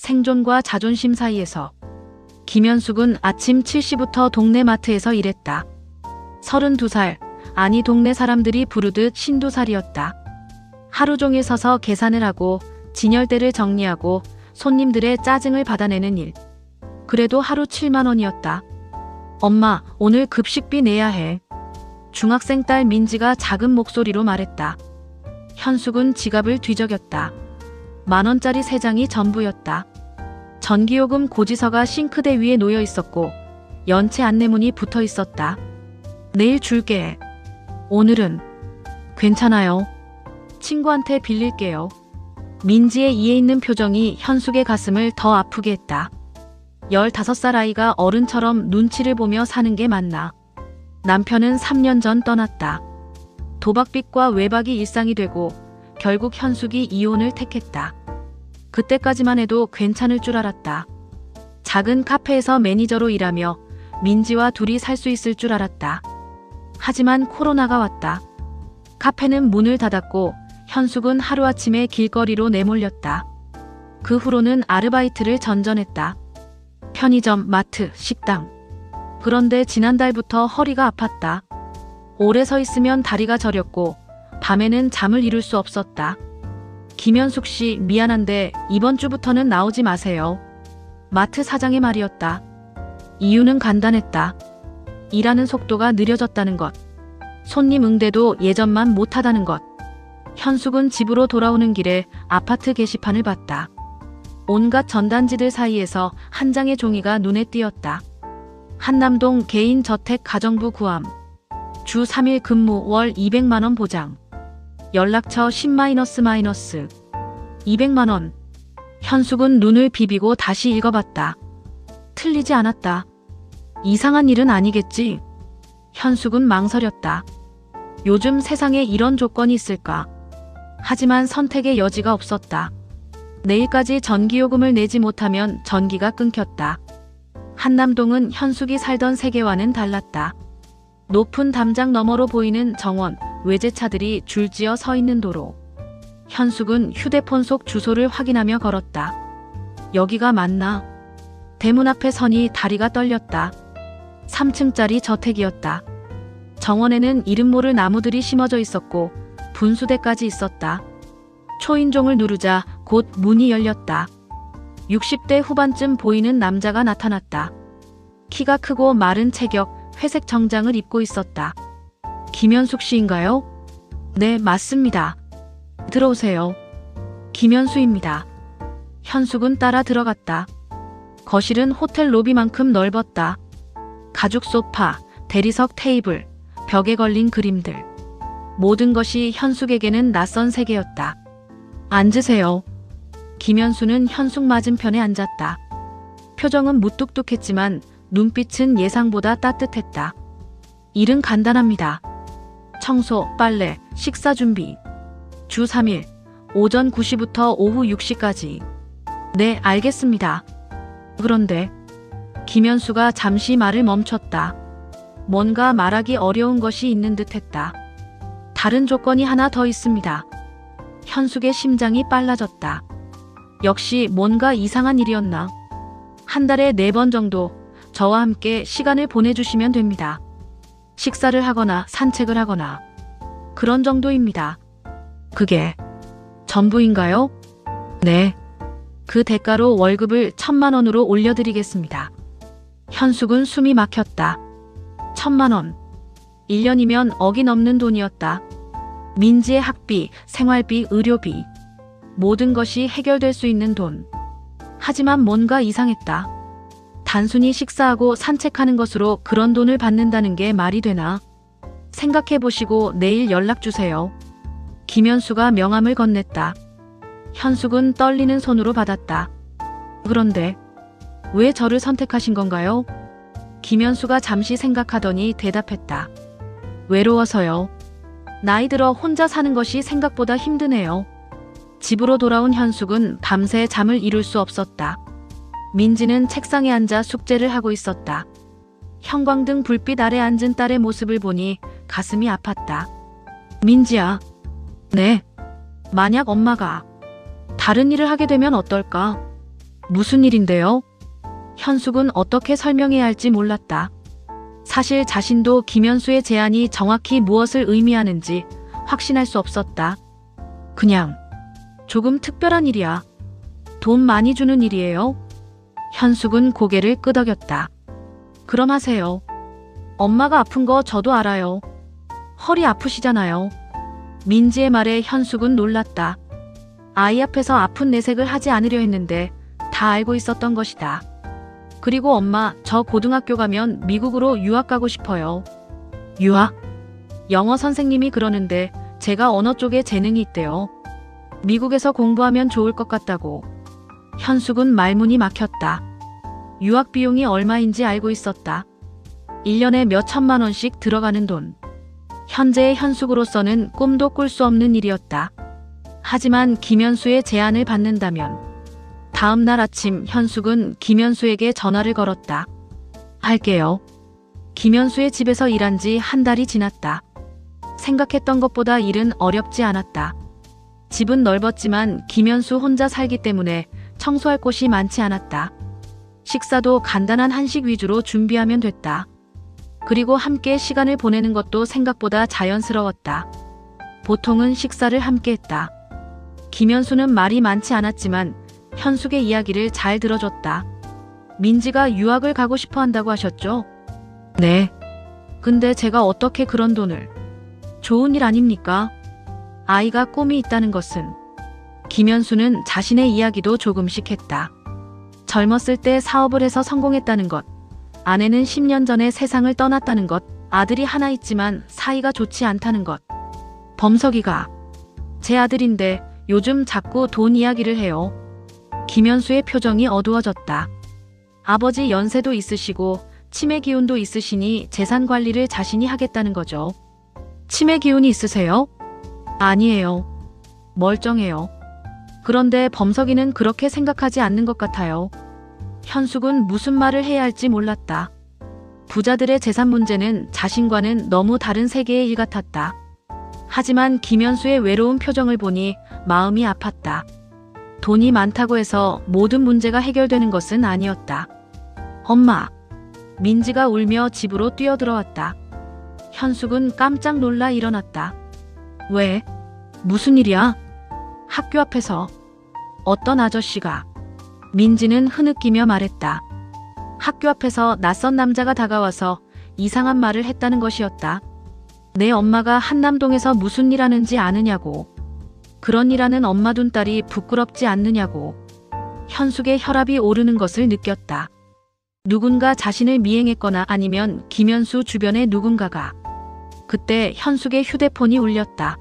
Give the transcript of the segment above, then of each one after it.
생존과 자존심 사이에서. 김현숙은 아침 7시부터 동네 마트에서 일했다. 32살, 아니 동네 사람들이 부르듯 신두살이었다. 하루 종일 서서 계산을 하고 진열대를 정리하고 손님들의 짜증을 받아내는 일. 그래도 하루 7만 원이었다. 엄마, 오늘 급식비 내야 해. 중학생 딸 민지가 작은 목소리로 말했다. 현숙은 지갑을 뒤적였다. 10,000원짜리 3장이 전부였다. 전기요금 고지서가 싱크대 위에 놓여 있었고 연체 안내문이 붙어 있었다. 내일 줄게. 오늘은 괜찮아요. 친구한테 빌릴게요. 민지의 이에 있는 표정이 현숙의 가슴을 더 아프게 했다. 15살 아이가 어른처럼 눈치를 보며 사는 게 맞나. 남편은 3년 전 떠났다. 도박빚과 외박이 일상이 되고 결국 현숙이 이혼을 택했다. 그때까지만 해도 괜찮을 줄 알았다. 작은 카페에서 매니저로 일하며 민지와 둘이 살 수 있을 줄 알았다. 하지만 코로나가 왔다. 카페는 문을 닫았고 현숙은 하루아침에 길거리로 내몰렸다. 그 후로는 아르바이트를 전전했다. 편의점, 마트, 식당. 그런데 지난달부터 허리가 아팠다. 오래 서 있으면 다리가 저렸고 밤에는 잠을 이룰 수 없었다. 김현숙 씨, 미안한데 이번 주부터는 나오지 마세요. 마트 사장의 말이었다. 이유는 간단했다. 일하는 속도가 느려졌다는 것. 손님 응대도 예전만 못하다는 것. 현숙은 집으로 돌아오는 길에 아파트 게시판을 봤다. 온갖 전단지들 사이에서 한 장의 종이가 눈에 띄었다. 한남동 개인저택 가정부 구함. 주 3일 근무 월 200만 원 보장. 연락처 10-. 200만 원. 현숙은 눈을 비비고 다시 읽어봤다. 틀리지 않았다. 이상한 일은 아니겠지? 현숙은 망설였다. 요즘 세상에 이런 조건이 있을까? 하지만 선택의 여지가 없었다. 내일까지 전기요금을 내지 못하면 전기가 끊겼다. 한남동은 현숙이 살던 세계와는 달랐다. 높은 담장 너머로 보이는 정원, 외제차들이 줄지어 서 있는 도로. 현숙은 휴대폰 속 주소를 확인하며 걸었다. 여기가 맞나? 대문 앞에 서니 다리가 떨렸다. 3층짜리 저택이었다. 정원에는 이름 모를 나무들이 심어져 있었고 분수대까지 있었다. 초인종을 누르자 곧 문이 열렸다. 60대 후반쯤 보이는 남자가 나타났다. 키가 크고 마른 체격, 회색 정장을 입고 있었다. 김현숙 씨인가요? 네, 맞습니다. 들어오세요. 김현수입니다. 현숙은 따라 들어갔다. 거실은 호텔 로비만큼 넓었다. 가죽 소파, 대리석 테이블, 벽에 걸린 그림들. 모든 것이 현숙에게는 낯선 세계였다. 앉으세요. 김현수는 현숙 맞은편에 앉았다. 표정은 무뚝뚝했지만 눈빛은 예상보다 따뜻했다. 일은 간단합니다. 청소, 빨래, 식사 준비. 주 3일, 오전 9시부터 오후 6시까지. 네, 알겠습니다. 그런데 김현수가 잠시 말을 멈췄다. 뭔가 말하기 어려운 것이 있는 듯했다. 다른 조건이 하나 더 있습니다. 현숙의 심장이 빨라졌다. 역시 뭔가 이상한 일이었나. 한 달에 4번 정도 저와 함께 시간을 보내주시면 됩니다. 식사를 하거나 산책을 하거나 그런 정도입니다. 그게 전부인가요? 네. 그 대가로 월급을 1,000만 원으로 올려드리겠습니다. 현숙은 숨이 막혔다. 1,000만 원. 1년이면 억이 넘는 돈이었다. 민지의 학비, 생활비, 의료비. 모든 것이 해결될 수 있는 돈. 하지만 뭔가 이상했다. 단순히 식사하고 산책하는 것으로 그런 돈을 받는다는 게 말이 되나? 생각해보시고 내일 연락주세요. 김현수가 명함을 건넸다. 현숙은 떨리는 손으로 받았다. 그런데 왜 저를 선택하신 건가요? 김현수가 잠시 생각하더니 대답했다. 외로워서요. 나이 들어 혼자 사는 것이 생각보다 힘드네요. 집으로 돌아온 현숙은 밤새 잠을 이룰 수 없었다. 민지는 책상에 앉아 숙제를 하고 있었다. 형광등 불빛 아래 앉은 딸의 모습을 보니 가슴이 아팠다. 민지야. 네. 만약 엄마가 다른 일을 하게 되면 어떨까? 무슨 일인데요? 현숙은 어떻게 설명해야 할지 몰랐다. 사실 자신도 김현수의 제안이 정확히 무엇을 의미하는지 확신할 수 없었다. 그냥 조금 특별한 일이야. 돈 많이 주는 일이에요. 현숙은 고개를 끄덕였다. 그럼 하세요. 엄마가 아픈 거 저도 알아요. 허리 아프시잖아요. 민지의 말에 현숙은 놀랐다. 아이 앞에서 아픈 내색을 하지 않으려 했는데 다 알고 있었던 것이다. 그리고 엄마, 저 고등학교 가면 미국으로 유학 가고 싶어요. 유학? 영어 선생님이 그러는데 제가 언어 쪽에 재능이 있대요. 미국에서 공부하면 좋을 것 같다고. 현숙은 말문이 막혔다. 유학 비용이 얼마인지 알고 있었다. 1년에 몇 천만 원씩 들어가는 돈. 현재의 현숙으로서는 꿈도 꿀 수 없는 일이었다. 하지만 김현수의 제안을 받는다면. 다음 날 아침 현숙은 김현수에게 전화를 걸었다. 할게요. 김현수의 집에서 일한 지 한 달이 지났다. 생각했던 것보다 일은 어렵지 않았다. 집은 넓었지만 김현수 혼자 살기 때문에 청소할 곳이 많지 않았다. 식사도 간단한 한식 위주로 준비하면 됐다. 그리고 함께 시간을 보내는 것도 생각보다 자연스러웠다. 보통은 식사를 함께 했다. 김현수는 말이 많지 않았지만 현숙의 이야기를 잘 들어줬다. 민지가 유학을 가고 싶어 한다고 하셨죠? 네. 근데 제가 어떻게 그런 돈을. 좋은 일 아닙니까? 아이가 꿈이 있다는 것은. 김현수는 자신의 이야기도 조금씩 했다. 젊었을 때 사업을 해서 성공했다는 것. 아내는 10년 전에 세상을 떠났다는 것. 아들이 하나 있지만 사이가 좋지 않다는 것. 범석이가 제 아들인데 요즘 자꾸 돈 이야기를 해요. 김현수의 표정이 어두워졌다. 아버지 연세도 있으시고 치매 기운도 있으시니 재산 관리를 자신이 하겠다는 거죠. 치매 기운이 있으세요? 아니에요. 멀쩡해요. 그런데 범석이는 그렇게 생각하지 않는 것 같아요. 현숙은 무슨 말을 해야 할지 몰랐다. 부자들의 재산 문제는 자신과는 너무 다른 세계의 일 같았다. 하지만 김현수의 외로운 표정을 보니 마음이 아팠다. 돈이 많다고 해서 모든 문제가 해결되는 것은 아니었다. 엄마. 민지가 울며 집으로 뛰어들어왔다. 현숙은 깜짝 놀라 일어났다. 왜? 무슨 일이야? 학교 앞에서 어떤 아저씨가. 민지는 흐느끼며 말했다. 학교 앞에서 낯선 남자가 다가와서 이상한 말을 했다는 것이었다. 내 엄마가 한남동에서 무슨 일 하는지 아느냐고. 그런 일 하는 엄마 둔 딸이 부끄럽지 않느냐고. 현숙의 혈압이 오르는 것을 느꼈다. 누군가 자신을 미행했거나 아니면 김현수 주변의 누군가가. 그때 현숙의 휴대폰이 울렸다.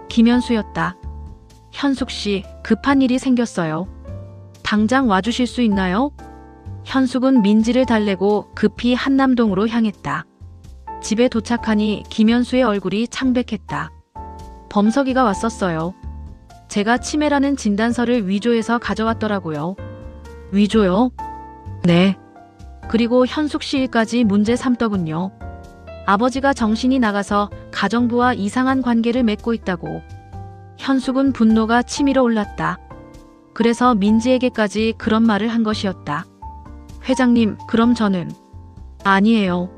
김현수였다. 현숙 씨, 급한 일이 생겼어요. 당장 와주실 수 있나요? 현숙은 민지를 달래고 급히 한남동으로 향했다. 집에 도착하니 김현수의 얼굴이 창백했다. 범석이가 왔었어요. 제가 치매라는 진단서를 위조해서 가져왔더라고요. 위조요? 네. 그리고 현숙 씨 일까지 문제 삼더군요. 아버지가 정신이 나가서 가정부와 이상한 관계를 맺고 있다고. 현숙은 분노가 치밀어 올랐다. 그래서 민지에게까지 그런 말을 한 것이었다. 회장님, 그럼 저는. 아니에요.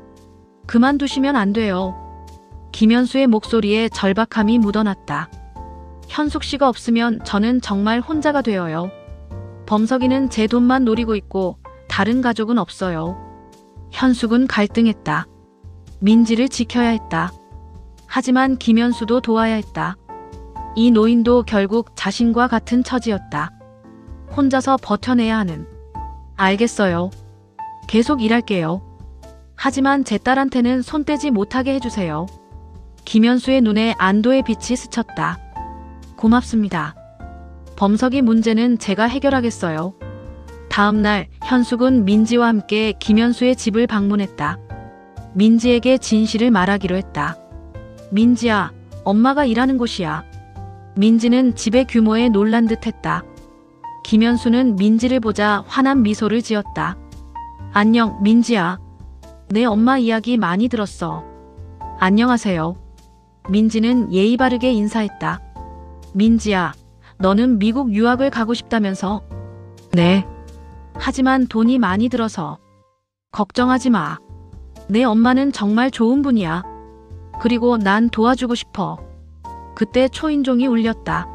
그만두시면 안 돼요. 김현수의 목소리에 절박함이 묻어났다. 현숙 씨가 없으면 저는 정말 혼자가 되어요. 범석이는 제 돈만 노리고 있고 다른 가족은 없어요. 현숙은 갈등했다. 민지를 지켜야 했다. 하지만 김현수도 도와야 했다. 이 노인도 결국 자신과 같은 처지였다. 혼자서 버텨내야 하는. 알겠어요. 계속 일할게요. 하지만 제 딸한테는 손 떼지 못하게 해주세요. 김현수의 눈에 안도의 빛이 스쳤다. 고맙습니다. 범석이 문제는 제가 해결하겠어요. 다음 날 현숙은 민지와 함께 김현수의 집을 방문했다. 민지에게 진실을 말하기로 했다. 민지야, 엄마가 일하는 곳이야. 민지는 집의 규모에 놀란 듯했다. 김현수는 민지를 보자 환한 미소를 지었다. 안녕, 민지야. 내 엄마 이야기 많이 들었어. 안녕하세요. 민지는 예의 바르게 인사했다. 민지야, 너는 미국 유학을 가고 싶다면서? 네. 하지만 돈이 많이 들어서. 걱정하지 마. 내 엄마는 정말 좋은 분이야. 그리고 난 도와주고 싶어. 그때 초인종이 울렸다.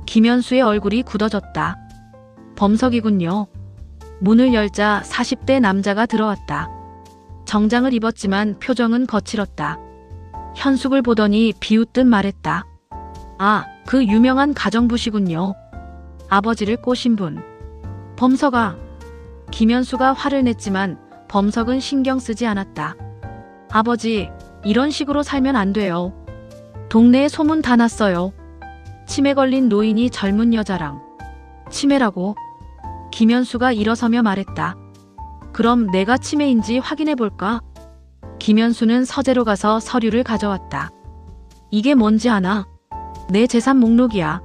김현수의 얼굴이 굳어졌다. 범석이군요. 문을 열자 40대 남자가 들어왔다. 정장을 입었지만 표정은 거칠었다. 현숙을 보더니 비웃듯 말했다. 아, 그 유명한 가정부시군요. 아버지를 꼬신 분. 범석아. 김현수가 화를 냈지만 범석은 신경 쓰지 않았다. 아버지, 이런 식으로 살면 안 돼요. 동네에 소문 다 났어요. 치매 걸린 노인이 젊은 여자랑. 치매라고? 김현수가 일어서며 말했다. 그럼 내가 치매인지 확인해 볼까? 김현수는 서재로 가서 서류를 가져왔다. 이게 뭔지 아나? 내 재산 목록이야.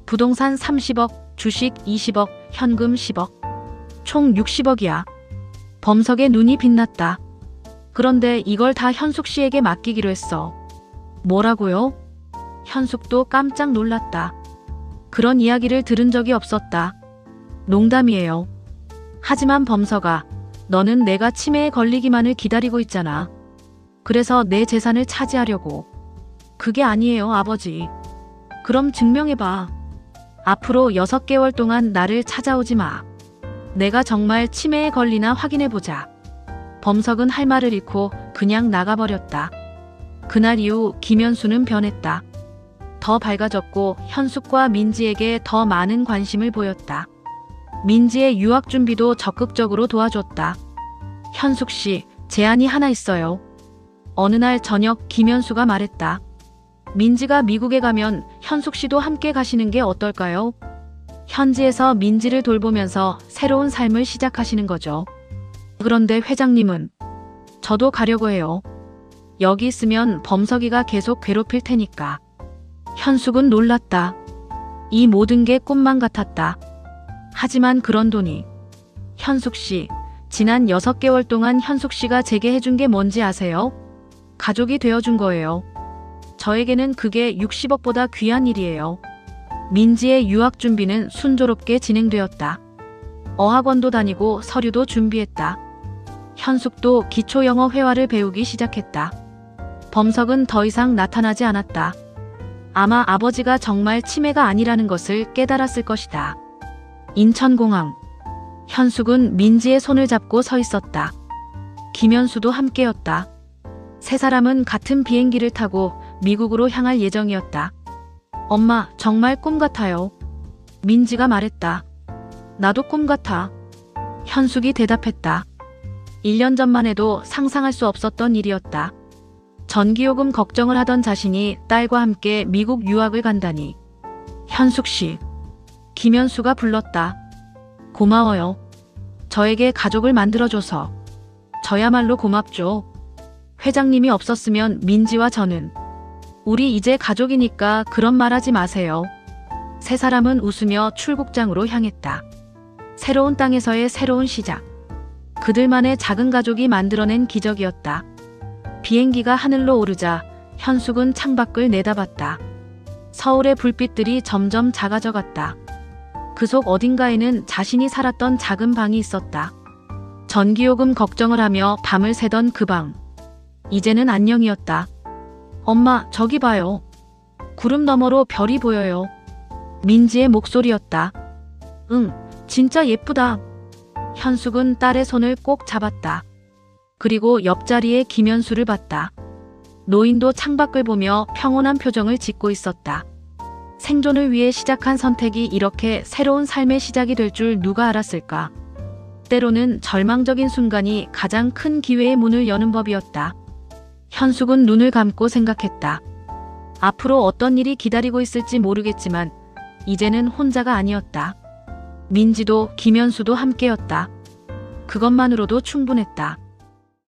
부동산 30억, 주식 20억, 현금 10억. 총 60억이야. 범석의 눈이 빛났다. 그런데 이걸 다 현숙 씨에게 맡기기로 했어. 뭐라고요? 현숙도 깜짝 놀랐다. 그런 이야기를 들은 적이 없었다. 농담이에요. 하지만 범석아, 너는 내가 치매에 걸리기만을 기다리고 있잖아. 그래서 내 재산을 차지하려고. 그게 아니에요, 아버지. 그럼 증명해봐. 앞으로 6개월 동안 나를 찾아오지 마. 내가 정말 치매에 걸리나 확인해보자. 범석은 할 말을 잃고 그냥 나가버렸다. 그날 이후 김현수는 변했다. 더 밝아졌고 현숙과 민지에게 더 많은 관심을 보였다. 민지의 유학 준비도 적극적으로 도와줬다. 현숙 씨, 제안이 하나 있어요. 어느 날 저녁 김현수가 말했다. 민지가 미국에 가면 현숙 씨도 함께 가시는 게 어떨까요? 현지에서 민지를 돌보면서 새로운 삶을 시작하시는 거죠. 그런데 회장님은? 저도 가려고 해요. 여기 있으면 범석이가 계속 괴롭힐 테니까. 현숙은 놀랐다. 이 모든 게 꿈만 같았다. 하지만 그런 돈이. 현숙 씨, 지난 6개월 동안 현숙 씨가 제게 해준 게 뭔지 아세요? 가족이 되어준 거예요. 저에게는 그게 60억보다 귀한 일이에요. 민지의 유학 준비는 순조롭게 진행되었다. 어학원도 다니고 서류도 준비했다. 현숙도 기초 영어 회화를 배우기 시작했다. 범석은 더 이상 나타나지 않았다. 아마 아버지가 정말 치매가 아니라는 것을 깨달았을 것이다. 인천공항. 현숙은 민지의 손을 잡고 서 있었다. 김현수도 함께였다. 세 사람은 같은 비행기를 타고 미국으로 향할 예정이었다. 엄마, 정말 꿈 같아요. 민지가 말했다. 나도 꿈 같아. 현숙이 대답했다. 1년 전만 해도 상상할 수 없었던 일이었다. 전기요금 걱정을 하던 자신이 딸과 함께 미국 유학을 간다니. 현숙 씨. 김현수가 불렀다. 고마워요. 저에게 가족을 만들어줘서. 저야말로 고맙죠. 회장님이 없었으면 민지와 저는. 우리 이제 가족이니까 그런 말 하지 마세요. 세 사람은 웃으며 출국장으로 향했다. 새로운 땅에서의 새로운 시작. 그들만의 작은 가족이 만들어낸 기적이었다. 비행기가 하늘로 오르자 현숙은 창밖을 내다봤다. 서울의 불빛들이 점점 작아져 갔다. 그 속 어딘가에는 자신이 살았던 작은 방이 있었다. 전기요금 걱정을 하며 밤을 새던 그 방. 이제는 안녕이었다. 엄마, 저기 봐요. 구름 너머로 별이 보여요. 민지의 목소리였다. 응, 진짜 예쁘다. 현숙은 딸의 손을 꼭 잡았다. 그리고 옆자리에 김현수를 봤다. 노인도 창밖을 보며 평온한 표정을 짓고 있었다. 생존을 위해 시작한 선택이 이렇게 새로운 삶의 시작이 될 줄 누가 알았을까? 때로는 절망적인 순간이 가장 큰 기회의 문을 여는 법이었다. 현숙은 눈을 감고 생각했다. 앞으로 어떤 일이 기다리고 있을지 모르겠지만 이제는 혼자가 아니었다. 민지도 김현수도 함께였다. 그것만으로도 충분했다.